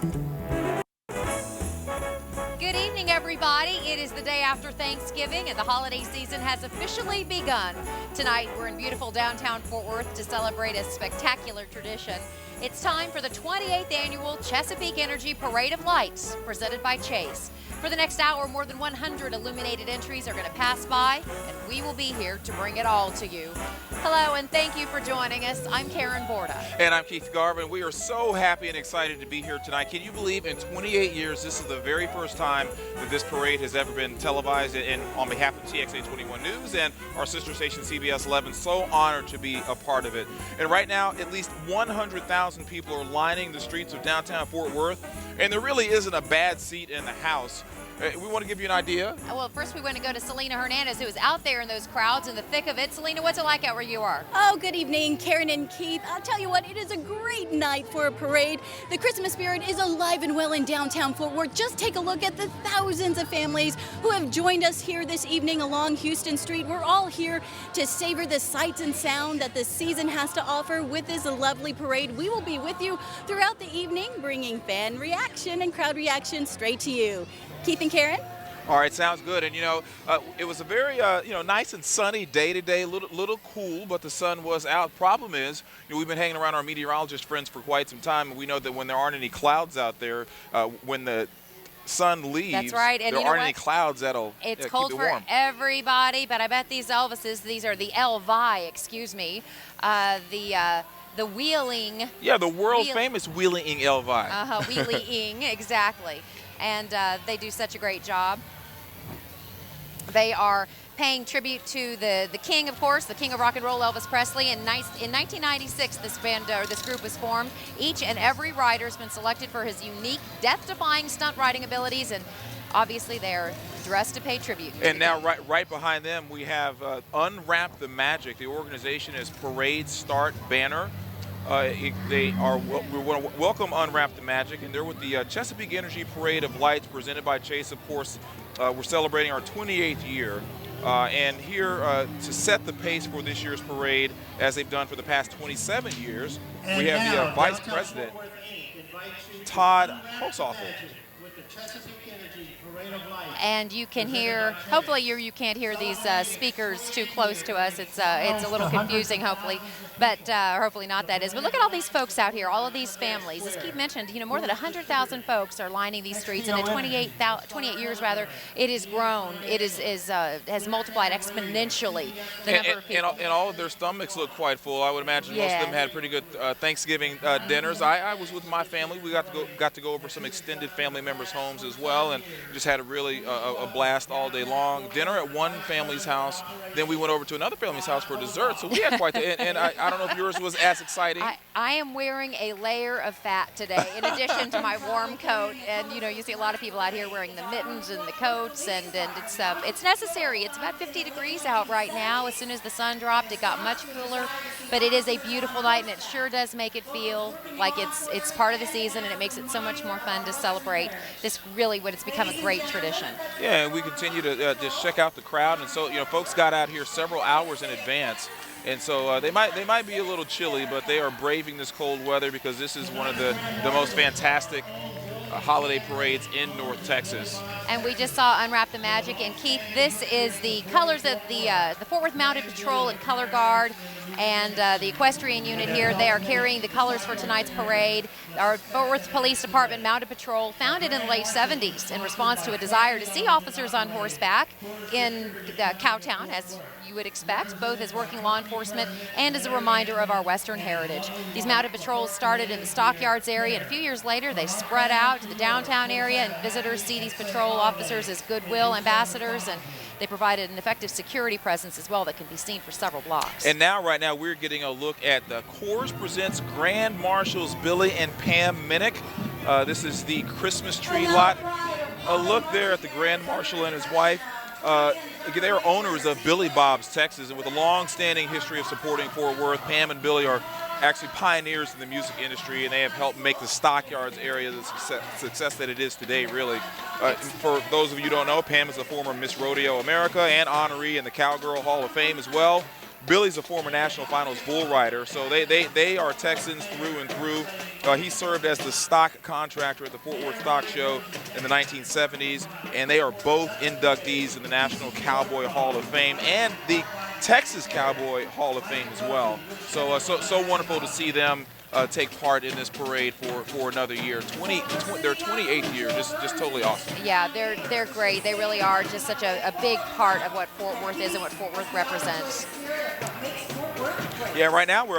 Good evening, everybody. It is the day after Thanksgiving, and the holiday season has officially begun. Tonight, we're in beautiful downtown Fort Worth to celebrate a spectacular tradition. It's time for the 28th annual Chesapeake Energy Parade of Lights, presented by Chase. For the next hour, more than 100 illuminated entries are going to pass by, and we will be here to bring it all to you. Hello, and thank you for joining us. I'm Karen Borda. And I'm Keith Garvin. We are so happy and excited to be here tonight. Can you believe in 28 years, this is the very first time that this parade has ever been televised? And on behalf of CXA21 News and our sister station CBS 11, so honored to be a part of it. And right now, at least 100,000 people are lining the streets of downtown Fort Worth, and there really isn't a bad seat in the house. We want to give you an idea. Well, first we want to go to Selena Hernandez, who is out there in those crowds in the thick of it. Selena, what's it like out where you are? Oh, good evening, Karen and Keith. I'll tell you what, it is a great night for a parade. The Christmas spirit is alive and well in downtown Fort Worth. Just take a look at the thousands of families who have joined us here this evening along Houston Street. We're all here to savor the sights and sound that the season has to offer with this lovely parade. We will be with you throughout the evening, bringing fan reaction and crowd reaction straight to you. Keith and Karen? All right, sounds good. And, it was a very, nice and sunny day today, little cool, but the sun was out. Problem is, we've been hanging around our meteorologist friends for quite some time, and we know that when there aren't any clouds out there, when the sun leaves, that's right. And there aren't any clouds that'll It's keep cold it for warm. everybody, but I bet these Elvises, these are the Elvi, excuse me, the wheeling. Yeah, the world famous wheeling Elvi. Wheeling, exactly. And they do such a great job. They are paying tribute to the king, of course, the king of rock and roll, Elvis Presley. In 1996, this group was formed. Each and every rider's been selected for his unique, death-defying stunt riding abilities, and obviously they are dressed to pay tribute. And now, right behind them, we have Unwrap the Magic. The organization is Parade Start Banner. We want to welcome Unwrap the Magic, and they're with the Chesapeake Energy Parade of Lights presented by Chase. Of course, we're celebrating our 28th year, and here to set the pace for this year's parade, as they've done for the past 27 years, we have the Vice President, Todd Hosoffel. And you can hear, hopefully you can't hear these speakers too close to us. It's a little confusing, hopefully, but hopefully not that is. But look at all these folks out here, all of these families. As Keith mentioned, more than 100,000 folks are lining these streets, and in 28 years, it has grown. It has multiplied exponentially, the number of people. And all of their stomachs look quite full. I would imagine most of them had pretty good Thanksgiving dinners. I was with my family. We got to go over some extended family members' homes as well, and just had a really a blast all day long. Dinner at one family's house, then we went over to another family's house for dessert. So we had quite and I don't know if yours was as exciting. I am wearing a layer of fat today, in addition to my warm coat. And you see a lot of people out here wearing the mittens and the coats, and it's necessary. It's about 50 degrees out right now. As soon as the sun dropped, it got much cooler. But it is a beautiful night, and it sure does make it feel like it's part of the season, and it makes it so much more fun to celebrate this really what it's become a great tradition. Yeah, and we continue to just check out the crowd, and so folks got out here several hours in advance, and so they might be a little chilly, but they are braving this cold weather because this is one of the most fantastic holiday parades in North Texas. And we just saw Unwrap the Magic, and Keith, this is the colors of the Fort Worth Mounted Patrol and Color Guard, and the equestrian unit here. They are carrying the colors for tonight's parade. Our Fort Worth Police Department Mounted Patrol, founded in the late 70s in response to a desire to see officers on horseback in Cowtown, as you would expect, both as working law enforcement and as a reminder of our Western heritage. These mounted patrols started in the stockyards area, and a few years later they spread out to the downtown area, and visitors see these patrol officers as goodwill ambassadors, and they provided an effective security presence as well that can be seen for several blocks. And right now we're getting a look at the Coors Presents Grand Marshals Billy and Pam Minnick. This is the Christmas tree lot. A look there at the Grand Marshal and his wife. They are owners of Billy Bob's Texas, and with a long-standing history of supporting Fort Worth, Pam and Billy are actually pioneers in the music industry, and they have helped make the Stockyards area the success that it is today, really. For those of you who don't know, Pam is a former Miss Rodeo America and honoree in the Cowgirl Hall of Fame as well. Billy's a former National Finals bull rider, so they are Texans through and through. He served as the stock contractor at the Fort Worth Stock Show in the 1970s, and they are both inductees in the National Cowboy Hall of Fame and the Texas Cowboy Hall of Fame as well. So so wonderful to see them take part in this parade for another year. Their 28th year, just totally awesome. Yeah, they're great. They really are just such a big part of what Fort Worth is and what Fort Worth represents. Yeah, right now we're